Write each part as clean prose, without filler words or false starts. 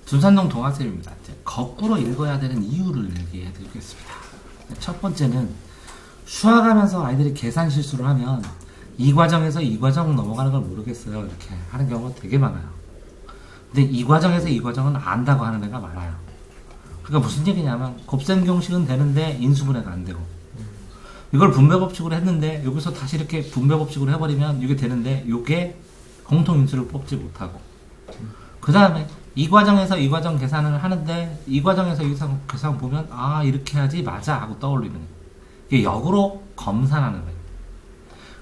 둔산동 동아쌤입니다. 이제 거꾸로 읽어야 되는 이유를 얘기해 드리겠습니다. 첫 번째는 수학하면서 아이들이 계산 실수를 하면 이 과정에서 이 과정 넘어가는 걸 모르겠어요. 이렇게 하는 경우가 되게 많아요. 근데 이 과정에서 이 과정은 안다고 하는 애가 많아요. 그러니까 무슨 얘기냐면 곱셈공식은 되는데 인수분해가 안 되고, 이걸 분배법칙으로 했는데 여기서 다시 이렇게 분배법칙으로 해버리면 이게 되는데 이게 공통인수를 뽑지 못하고, 그 다음에 이 과정에서 이 과정 계산을 하는데 이 과정에서 이 계산 보면 아 이렇게 해야지 맞아 하고 떠올리는 거예요. 이게 역으로 검산하는 거예요.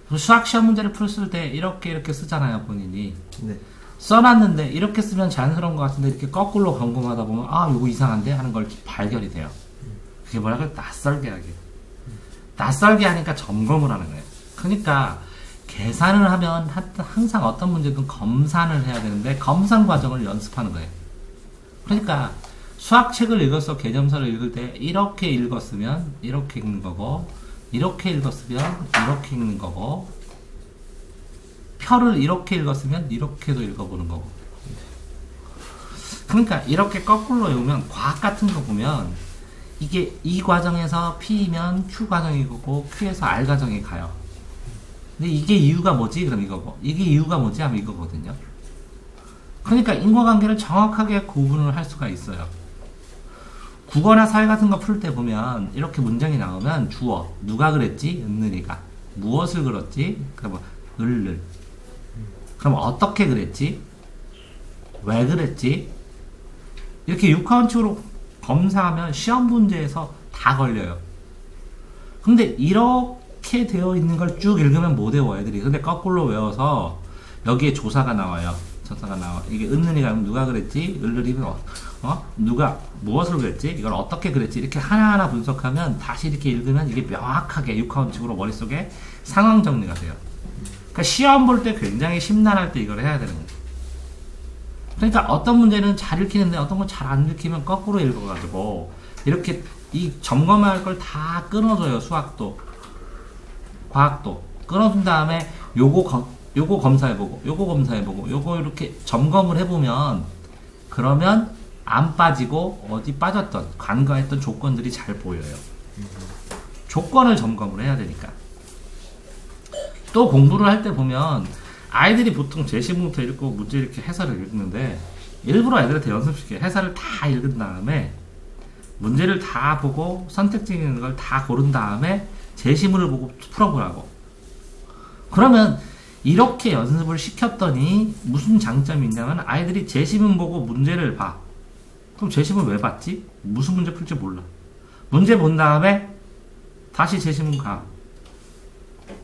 그래서 수학 시험 문제를 풀었을 때 이렇게 쓰잖아요. 본인이 네. 써놨는데 이렇게 쓰면 자연스러운 것 같은데 이렇게 거꾸로 검검하다 보면 아 이거 이상한데 하는 걸 발견이 돼요. 그게 뭐라고요? 낯설게 하기. 낯설게 하니까 점검을 하는 거예요. 그러니까 계산을 하면 항상 어떤 문제든 검산을 해야 되는데 검산 과정을 연습하는 거예요. 그러니까 수학책을 읽어서 개념서를 읽을 때 이렇게 읽었으면 이렇게 읽는 거고, 이렇게 읽었으면 이렇게 읽는 거고, 표를 이렇게 읽었으면 이렇게도 읽어보는 거고. 그러니까 이렇게 거꾸로 읽으면 과학 같은 거 보면 이게 이 과정에서 P면 Q 과정이 거고 Q에서 R 과정이 가요. 근데 이게 이유가 뭐지? 그럼 이거고, 이게 이유가 뭐지? 하면 이거거든요. 그러니까 인과관계를 정확하게 구분을 할 수가 있어요. 국어나 사회 같은 거 풀 때 보면 이렇게 문장이 나오면 주어 누가 그랬지? 은느리가 무엇을 그렸지? 그럼 을을. 그럼 어떻게 그랬지? 왜 그랬지? 이렇게 육하원칙으로 검사하면 시험 문제에서 다 걸려요. 근데 이렇게 되어 있는 걸 쭉 읽으면 못 외워 애들이. 근데 거꾸로 외워서 여기에 조사가 나와요. 조사가 나와. 이게 은느리가 누가 그랬지? 을느리가 누가 무엇을 그랬지? 이걸 어떻게 그랬지? 이렇게 하나하나 분석하면 다시 이렇게 읽으면 이게 명확하게 육하원칙으로 머릿속에 상황 정리가 돼요. 그러니까 시험 볼 때 굉장히 심란할 때 이걸 해야 되는 거예요. 그러니까 어떤 문제는 잘 읽히는데 어떤 건 잘 안 읽히면 거꾸로 읽어가지고 이렇게 이 점검할 걸 다 끊어줘요. 수학도 과학도 끊어준 다음에 요거 검사해보고 요거 검사해보고 요거 이렇게 점검을 해보면, 그러면 안 빠지고 어디 빠졌던 간과했던 조건들이 잘 보여요. 조건을 점검을 해야 되니까. 또 공부를 할 때 보면 아이들이 보통 제시문부터 읽고 문제 이렇게 해설을 읽는데 일부러 애들한테 연습시켜요. 해설을 다 읽은 다음에 문제를 다 보고 선택지 있는 걸 다 고른 다음에 제시문을 보고 풀어보라고. 그러면 이렇게 연습을 시켰더니 무슨 장점이 있냐면 아이들이 제시문 보고 문제를 봐. 그럼 제시문 왜 봤지? 무슨 문제 풀지 몰라. 문제 본 다음에 다시 제시문 가.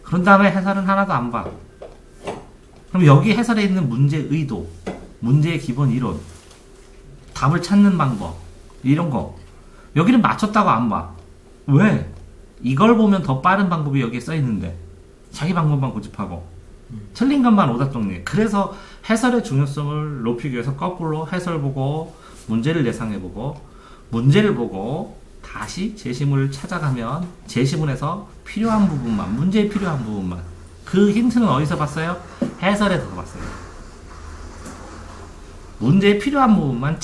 그런 다음에 해설은 하나도 안 봐. 그럼 여기 해설에 있는 문제 의도, 문제의 기본 이론, 답을 찾는 방법, 이런 거 여기는 맞췄다고 안 봐. 왜? 이걸 보면 더 빠른 방법이 여기에 써 있는데 자기 방법만 고집하고 틀린 것만 오답 정리. 그래서 해설의 중요성을 높이기 위해서 거꾸로 해설 보고 문제를 예상해보고 문제를 보고 다시 제시문을 찾아가면 제시문에서 필요한 부분만, 문제에 필요한 부분만. 그 힌트는 어디서 봤어요? 해설에서 봤어요. 문제에 필요한 부분만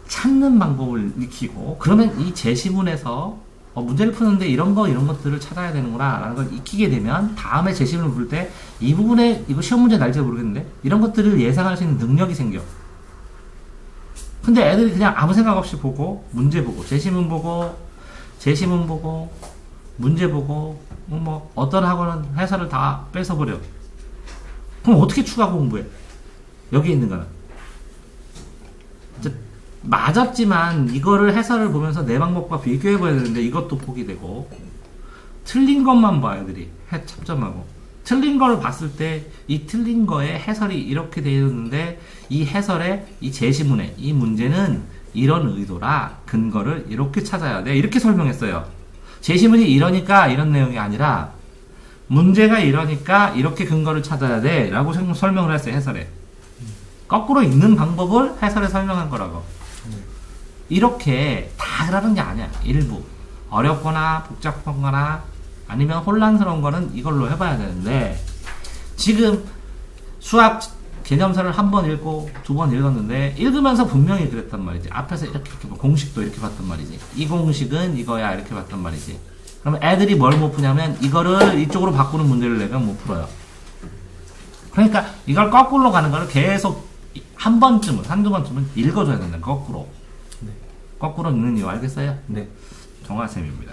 찾는 방법을 익히고, 그러면 이 제시문에서 문제를 푸는데 이런 것들을 찾아야 되는구나 라는 걸 익히게 되면 다음에 제시문을 볼 때 이 부분에, 이거 시험 문제 날지 모르겠는데 이런 것들을 예상할 수 있는 능력이 생겨. 근데 애들이 그냥 아무 생각 없이 보고 문제 보고 제시문 보고 문제 보고 뭐 어떤 학원은 해설을 다 뺏어버려. 그럼 어떻게 추가 공부해? 여기 있는 거는 맞았지만 이거를 해설을 보면서 내 방법과 비교해봐야 되는데 이것도 포기되고, 틀린 것만 봐 애들이 참점하고. 틀린 걸 봤을 때 이 틀린 거에 해설이 이렇게 되어 있는데 이 해설에 이 제시문에 이 문제는 이런 의도라 근거를 이렇게 찾아야 돼, 이렇게 설명했어요. 제시문이 이러니까 이런 내용이 아니라 문제가 이러니까 이렇게 근거를 찾아야 돼 라고 설명을 했어요. 해설에 거꾸로 읽는 방법을 해설에 설명한 거라고. 이렇게 다 하라는 게 아니야. 일부 어렵거나 복잡하거나 아니면 혼란스러운 거는 이걸로 해봐야 되는데, 지금 수학 개념서를 한 번 읽고 두 번 읽었는데 읽으면서 분명히 그랬단 말이지. 앞에서 이렇게 공식도 이렇게 봤단 말이지. 이 공식은 이거야 이렇게 봤단 말이지. 그러면 애들이 뭘 못 푸냐면 이거를 이쪽으로 바꾸는 문제를 내면 못 풀어요. 그러니까 이걸 거꾸로 가는 거를 계속 한 번쯤은 한두 번쯤은 읽어줘야 된다. 거꾸로. 네. 거꾸로 읽는 이유 알겠어요? 네. 정화쌤입니다.